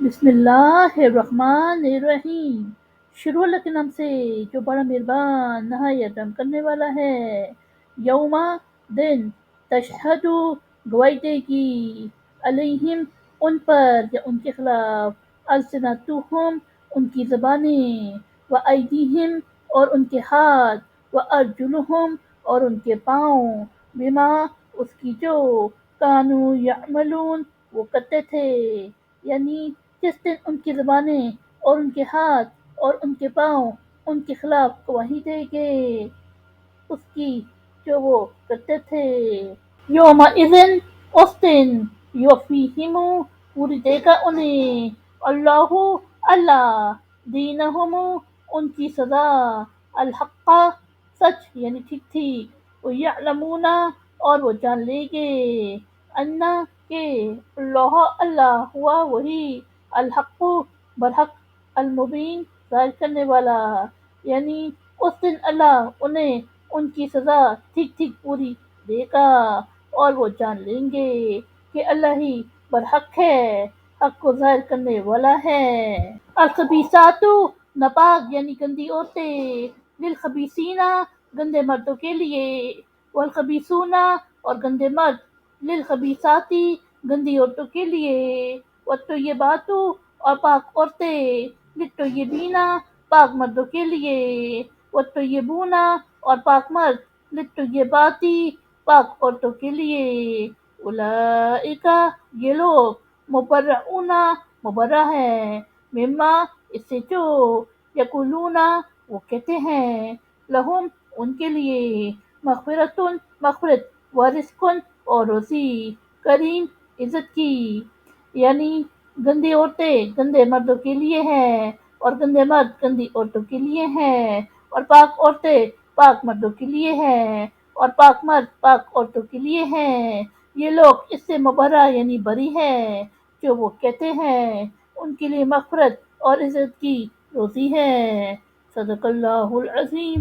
بسم اللہ الرحمن الرحیم۔ شروع اللہ کے نام سے جو بڑا مہربان نہایت رحم کرنے والا ہے۔ یوما دن تشہد گواہی دے گی علیہم ان پر یا ان کے خلاف السنتہم ان کی زبانیں و ایدیہم اور ان کے ہاتھ و ارجلہم اور ان کے پاؤں بما اس کی جو کانوا یعملون وہ کرتے تھے، یعنی جس دن ان کی زبانیں اور ان کے ہاتھ اور ان کے پاؤں ان کے خلاف گواہی دیں گے اس کی جو وہ کرتے تھے۔ یومئذ اس دن یوفیہم پوری دے گا انہیں اللہ اللہ دینہم ان کی سزا الحق سچ یعنی ٹھیک ٹھیک، ویعلمون اور وہ جان لیں گے انا کہ اللہ اللہ ہوا وہی الحق برحق المبین ظاہر کرنے والا، یعنی اس دن اللہ انہیں ان کی سزا ٹھیک ٹھیک پوری دے گا اور وہ جان لیں گے کہ اللہ ہی برحق ہے، حق کو ظاہر کرنے والا ہے۔ الخبیثات ناپاک یعنی گندی عورتیں، للخبیثین گندے مردوں کے لیے، والخبیثون اور گندے مرد للخبیثات گندی عورتوں کے لیے، والطیبات اور پاک عورتیں للطیبین پاک مردوں کے لیے، والطیبون اور پاک مرد للطیبات پاک عورتوں کے لیے، اولئک یہ لوگ مبرؤون مبرہ ہے، مما اس سے جو یقولون وہ کہتے ہیں، لہم ان کے لیے مغفرۃ مغفرت ورزق اور روزی کریم عزت کی، یعنی گندی عورتیں گندے مردوں کے لیے ہیں اور گندے مرد گندی عورتوں کے لیے ہیں، اور پاک عورتیں پاک مردوں کے لیے ہیں اور پاک مرد پاک عورتوں کے لیے ہیں، یہ لوگ اس سے مبرہ یعنی بری ہے جو وہ کہتے ہیں، ان کے لیے مغفرت اور عزت کی روزی ہے۔ صدق اللہ العظیم۔